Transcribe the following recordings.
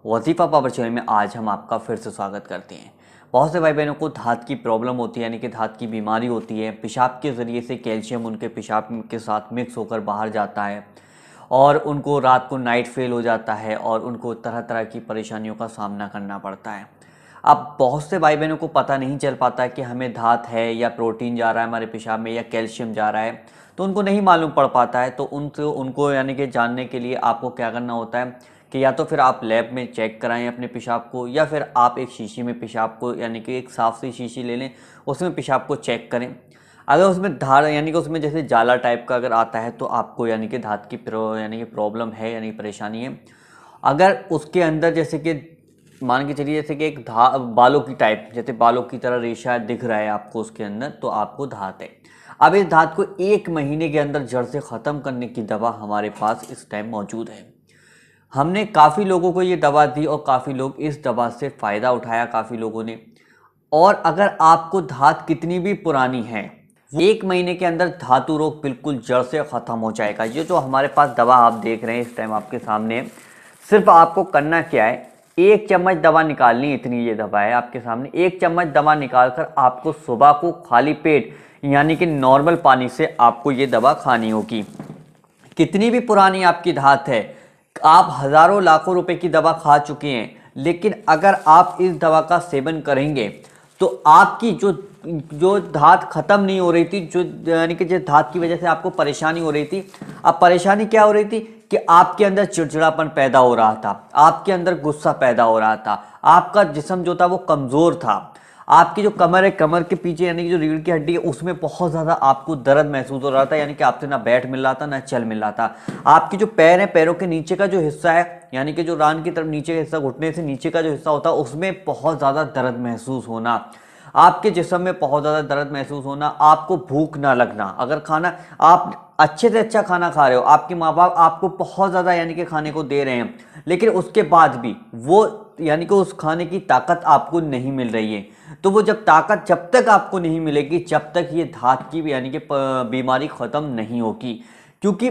वजीफ़ा power channel में आज हम आपका फिर से स्वागत करते हैं। बहुत से भाई बहनों को धात की प्रॉब्लम होती है, यानी कि धात की बीमारी होती है। पेशाब के ज़रिए से कैल्शियम उनके पेशाब के साथ मिक्स होकर बाहर जाता है और उनको रात को नाइट फेल हो जाता है और उनको तरह तरह की परेशानियों का सामना करना पड़ता है। अब बहुत से भाई बहनों को पता नहीं चल पाता कि हमें धात है या प्रोटीन जा रहा है हमारे पेशाब में या कैल्शियम जा रहा है, तो उनको नहीं मालूम पड़ पाता है। तो उनको यानी कि जानने के लिए आपको क्या करना होता है कि या तो फिर आप लैब में चेक कराएं अपने पेशाब को, या फिर आप एक शीशी में पेशाब को यानी कि एक साफ सी शीशी ले लें, उसमें पेशाब को चेक करें। अगर उसमें धार यानी कि उसमें जैसे जाला टाइप का अगर आता है तो आपको यानी कि धात की यानी कि प्रॉब्लम है यानी कि परेशानी है। अगर उसके अंदर जैसे कि मान के चलिए जैसे कि एक बालों की टाइप, जैसे बालों की तरह रेशा दिख रहा है आपको उसके अंदर, तो आपको धात है। अब इस धात को 1 महीने के अंदर जड़ से ख़त्म करने की दवा हमारे पास इस टाइम मौजूद है। हमने काफ़ी लोगों को ये दवा दी और काफ़ी लोग इस दवा से फ़ायदा उठाया, काफ़ी लोगों ने। और अगर आपको धात कितनी भी पुरानी है, 1 महीने के अंदर धातु रोग बिल्कुल जड़ से ख़त्म हो जाएगा। ये जो हमारे पास दवा आप देख रहे हैं इस टाइम आपके सामने, सिर्फ आपको करना क्या है, 1 चम्मच दवा निकालनी, इतनी ये दवा है आपके सामने। 1 चम्मच दवा निकाल कर आपको सुबह को खाली पेट यानी कि नॉर्मल पानी से आपको ये दवा खानी होगी। कितनी भी पुरानी आपकी धात है, आप हज़ारों लाखों रुपए की दवा खा चुके हैं, लेकिन अगर आप इस दवा का सेवन करेंगे तो आपकी जो जो धात खत्म नहीं हो रही थी, जो यानी कि जिस धात की वजह से आपको परेशानी हो रही थी, अब परेशानी क्या हो रही थी कि आपके अंदर चिड़चिड़ापन पैदा हो रहा था, आपके अंदर गुस्सा पैदा हो रहा था, आपका जिस्म जो था वो कमज़ोर था, आपकी जो कमर है, कमर के पीछे यानी कि जो रीढ़ की हड्डी है उसमें बहुत ज़्यादा आपको दर्द महसूस हो रहा था, यानी कि आपसे ना बैठ मिल रहा था ना चल मिल रहा था। आपकी जो पैर है, पैरों के नीचे का जो हिस्सा है, यानी कि जो रान की तरफ नीचे का हिस्सा, घुटने से नीचे का जो हिस्सा होता है, उसमें बहुत ज़्यादा दर्द महसूस होना, आपके जिस्म में बहुत ज़्यादा दर्द महसूस होना, आपको भूख ना लगना। अगर खाना आप अच्छे से अच्छा खाना खा रहे हो, आपके माँ बाप आपको बहुत ज़्यादा यानी कि खाने को दे रहे हैं, लेकिन उसके बाद भी वो यानी कि उस खाने की ताकत आपको नहीं मिल रही है, तो वो जब तक आपको नहीं मिलेगी, जब तक ये धात की यानी कि बीमारी ख़त्म नहीं होगी। क्योंकि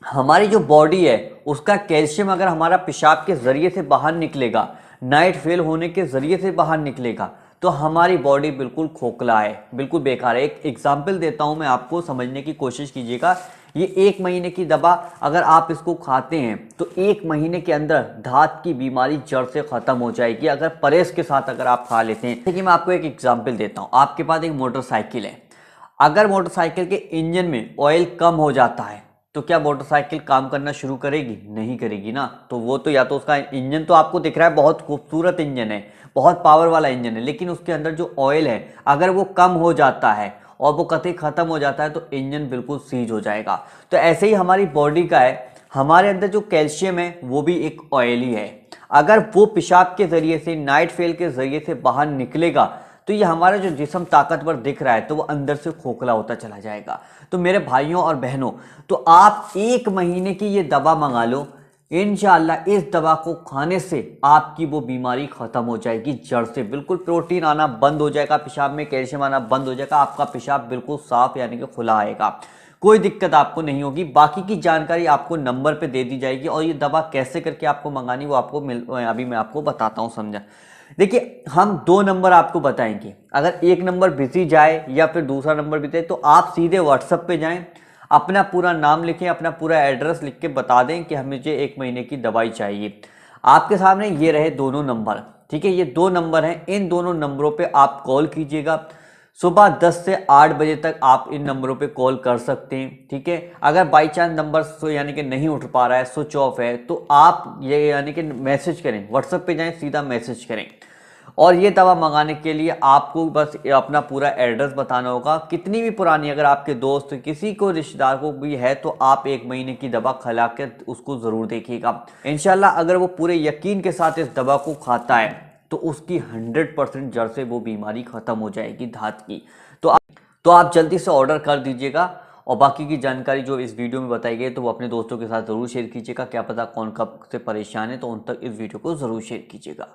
हमारी जो बॉडी है उसका कैल्शियम अगर हमारा पेशाब के ज़रिए से बाहर निकलेगा, नाइट फेल होने के ज़रिए से बाहर निकलेगा, तो हमारी बॉडी बिल्कुल खोखला है, बिल्कुल बेकार है। एक एग्जाम्पल देता हूं मैं आपको, समझने की कोशिश कीजिएगा। ये 1 महीने की दवा अगर आप इसको खाते हैं तो 1 महीने के अंदर धात की बीमारी जड़ से ख़त्म हो जाएगी, अगर परहेज के साथ अगर आप खा लेते हैं। देखिए मैं आपको एक एग्जाम्पल देता हूँ। आपके पास एक मोटरसाइकिल है, अगर मोटरसाइकिल के इंजन में ऑयल कम हो जाता है तो क्या मोटरसाइकिल काम करना शुरू करेगी? नहीं करेगी ना। तो वो तो या तो उसका इंजन तो आपको दिख रहा है बहुत खूबसूरत इंजन है, बहुत पावर वाला इंजन है, लेकिन उसके अंदर जो ऑयल है अगर वो कम हो जाता है और वो कतई ख़त्म हो जाता है तो इंजन बिल्कुल सीज हो जाएगा। तो ऐसे ही हमारी बॉडी का है, हमारे अंदर जो कैल्शियम है वो भी एक ऑयल ही है। अगर वो पेशाब के ज़रिए से, नाइट फेल के ज़रिए से बाहर निकलेगा तो ये हमारा जो जिस्म ताकतवर दिख रहा है तो वो अंदर से खोखला होता चला जाएगा। तो मेरे भाइयों और बहनों, तो आप 1 महीने की ये दवा मंगा लो, इंशाअल्लाह इस दवा को खाने से आपकी वो बीमारी खत्म हो जाएगी जड़ से। बिल्कुल प्रोटीन आना बंद हो जाएगा, पेशाब में कैल्शियम आना बंद हो जाएगा, आपका पेशाब बिल्कुल साफ यानी कि खुला आएगा, कोई दिक्कत आपको नहीं होगी। बाकी की जानकारी आपको नंबर पे दे दी जाएगी और ये दवा कैसे करके आपको मंगानी वो आपको अभी मैं आपको बताता हूँ, समझा। देखिए हम 2 नंबर आपको बताएंगे, अगर एक नंबर बिजी जाए या फिर दूसरा नंबर बिजी तो आप सीधे व्हाट्सएप पे जाएं, अपना पूरा नाम लिखें, अपना पूरा एड्रेस लिख के बता दें कि हमें मुझे 1 महीने की दवाई चाहिए। आपके सामने ये रहे दोनों नंबर, ठीक है, ये 2 नंबर हैं। इन दोनों नंबरों पे आप कॉल कीजिएगा। सुबह 10 से 8 बजे तक आप इन नंबरों पे कॉल कर सकते हैं, ठीक है। अगर बाई चांस नंबर यानी कि नहीं उठ पा रहा है, स्विच ऑफ है, तो आप ये यानी कि मैसेज करें, व्हाट्सएप पे जाएं, सीधा मैसेज करें। और ये दवा मंगाने के लिए आपको बस अपना पूरा एड्रेस बताना होगा। कितनी भी पुरानी अगर आपके दोस्त किसी को रिश्तेदार को भी है तो आप 1 महीने की दवा खिला कर उसको ज़रूर देखिएगा। इंशाल्लाह अगर वो पूरे यकीन के साथ इस दवा को खाता है तो उसकी 100% जड़ से वो बीमारी ख़त्म हो जाएगी धात की। तो आप जल्दी से ऑर्डर कर दीजिएगा। और बाकी की जानकारी जो इस वीडियो में बताई गई तो वो अपने दोस्तों के साथ ज़रूर शेयर कीजिएगा। क्या पता कौन कब से परेशान है, तो उन तक इस वीडियो को ज़रूर शेयर कीजिएगा।